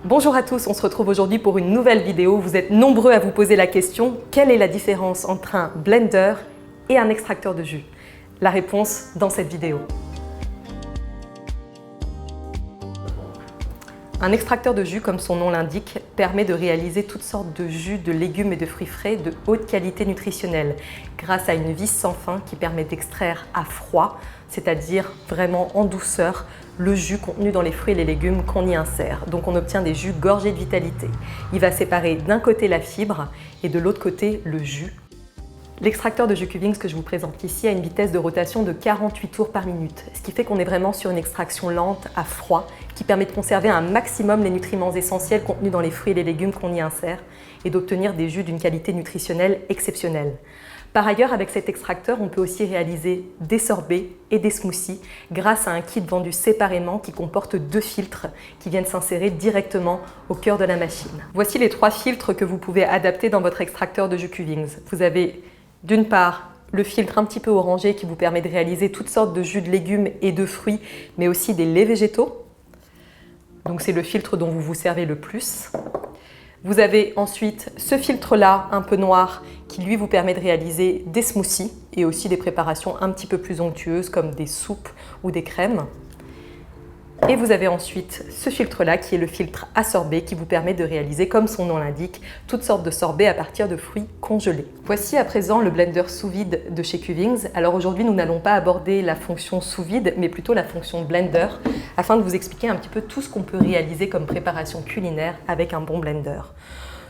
Bonjour à tous, on se retrouve aujourd'hui pour une nouvelle vidéo. Vous êtes nombreux à vous poser la question, quelle est la différence entre un blender et un extracteur de jus? La réponse dans cette vidéo. Un extracteur de jus, comme son nom l'indique, permet de réaliser toutes sortes de jus de légumes et de fruits frais de haute qualité nutritionnelle grâce à une vis sans fin qui permet d'extraire à froid, c'est-à-dire vraiment en douceur, le jus contenu dans les fruits et les légumes qu'on y insère. Donc on obtient des jus gorgés de vitalité. Il va séparer d'un côté la fibre et de l'autre côté le jus. L'extracteur de jus Cuvings que je vous présente ici a une vitesse de rotation de 48 tours par minute, ce qui fait qu'on est vraiment sur une extraction lente à froid qui permet de conserver un maximum les nutriments essentiels contenus dans les fruits et les légumes qu'on y insère et d'obtenir des jus d'une qualité nutritionnelle exceptionnelle. Par ailleurs, avec cet extracteur, on peut aussi réaliser des sorbets et des smoothies grâce à un kit vendu séparément qui comporte 2 filtres qui viennent s'insérer directement au cœur de la machine. Voici les 3 filtres que vous pouvez adapter dans votre extracteur de jus Cuvings. Vous avez d'une part le filtre un petit peu orangé qui vous permet de réaliser toutes sortes de jus de légumes et de fruits, mais aussi des laits végétaux. Donc c'est le filtre dont vous vous servez le plus. Vous avez ensuite ce filtre-là, un peu noir, qui lui vous permet de réaliser des smoothies et aussi des préparations un petit peu plus onctueuses comme des soupes ou des crèmes. Et vous avez ensuite ce filtre-là qui est le filtre à sorbet qui vous permet de réaliser, comme son nom l'indique, toutes sortes de sorbets à partir de fruits congelés. Voici à présent le blender sous vide de chez Cuvings. Alors aujourd'hui, nous n'allons pas aborder la fonction sous vide, mais plutôt la fonction blender, afin de vous expliquer un petit peu tout ce qu'on peut réaliser comme préparation culinaire avec un bon blender.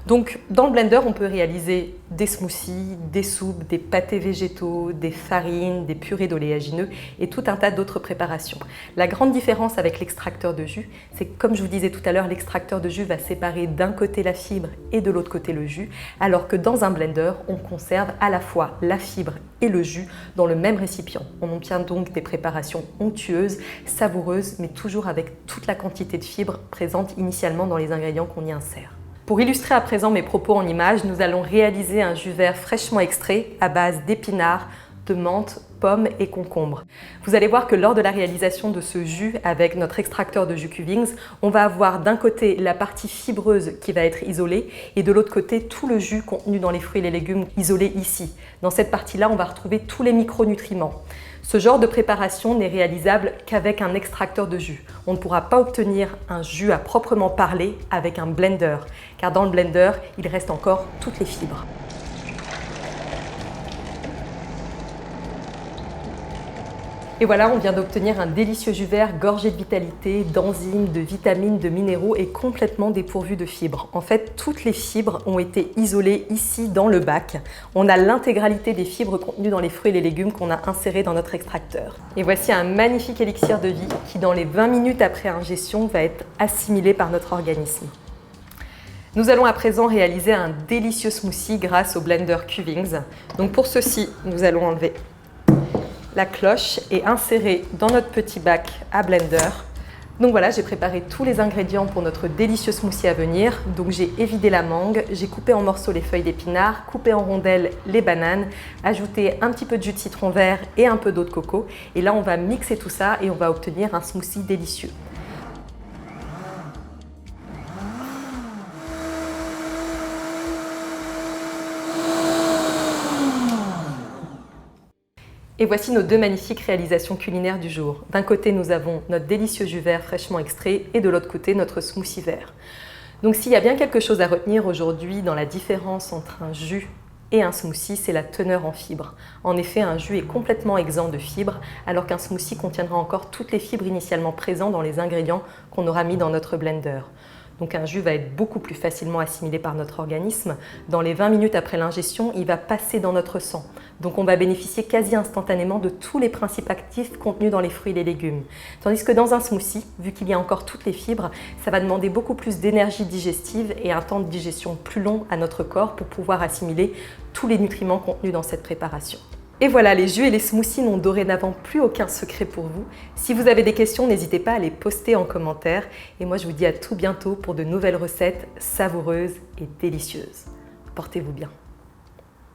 Donc, dans le blender, on peut réaliser des smoothies, des soupes, des pâtés végétaux, des farines, des purées d'oléagineux et tout un tas d'autres préparations. La grande différence avec l'extracteur de jus, c'est que, comme je vous disais tout à l'heure, l'extracteur de jus va séparer d'un côté la fibre et de l'autre côté le jus, alors que dans un blender, on conserve à la fois la fibre et le jus dans le même récipient. On obtient donc des préparations onctueuses, savoureuses, mais toujours avec toute la quantité de fibres présente initialement dans les ingrédients qu'on y insère. Pour illustrer à présent mes propos en images, nous allons réaliser un jus vert fraîchement extrait à base d'épinards, de menthe, pommes et concombres. Vous allez voir que lors de la réalisation de ce jus avec notre extracteur de jus Cuvings, on va avoir d'un côté la partie fibreuse qui va être isolée et de l'autre côté tout le jus contenu dans les fruits et les légumes isolés ici. Dans cette partie-là, on va retrouver tous les micronutriments. Ce genre de préparation n'est réalisable qu'avec un extracteur de jus. On ne pourra pas obtenir un jus à proprement parler avec un blender, car dans le blender, il reste encore toutes les fibres. Et voilà, on vient d'obtenir un délicieux jus vert gorgé de vitalité, d'enzymes, de vitamines, de minéraux et complètement dépourvu de fibres. En fait, toutes les fibres ont été isolées ici dans le bac. On a l'intégralité des fibres contenues dans les fruits et les légumes qu'on a insérés dans notre extracteur. Et voici un magnifique élixir de vie qui, dans les 20 minutes après ingestion, va être assimilé par notre organisme. Nous allons à présent réaliser un délicieux smoothie grâce au blender Cuvings. Donc pour ceci, nous allons enlever la cloche et insérer dans notre petit bac à blender. Donc voilà, j'ai préparé tous les ingrédients pour notre délicieux smoothie à venir. Donc j'ai évidé la mangue, j'ai coupé en morceaux les feuilles d'épinards, coupé en rondelles les bananes, ajouté un petit peu de jus de citron vert et un peu d'eau de coco. Et là, on va mixer tout ça et on va obtenir un smoothie délicieux. Et voici nos 2 magnifiques réalisations culinaires du jour. D'un côté, nous avons notre délicieux jus vert fraîchement extrait et de l'autre côté, notre smoothie vert. Donc s'il y a bien quelque chose à retenir aujourd'hui dans la différence entre un jus et un smoothie, c'est la teneur en fibres. En effet, un jus est complètement exempt de fibres, alors qu'un smoothie contiendra encore toutes les fibres initialement présentes dans les ingrédients qu'on aura mis dans notre blender. Donc un jus va être beaucoup plus facilement assimilé par notre organisme. Dans les 20 minutes après l'ingestion, il va passer dans notre sang. Donc on va bénéficier quasi instantanément de tous les principes actifs contenus dans les fruits et les légumes. Tandis que dans un smoothie, vu qu'il y a encore toutes les fibres, ça va demander beaucoup plus d'énergie digestive et un temps de digestion plus long à notre corps pour pouvoir assimiler tous les nutriments contenus dans cette préparation. Et voilà, les jus et les smoothies n'ont dorénavant plus aucun secret pour vous. Si vous avez des questions, n'hésitez pas à les poster en commentaire. Et moi, je vous dis à tout bientôt pour de nouvelles recettes savoureuses et délicieuses. Portez-vous bien.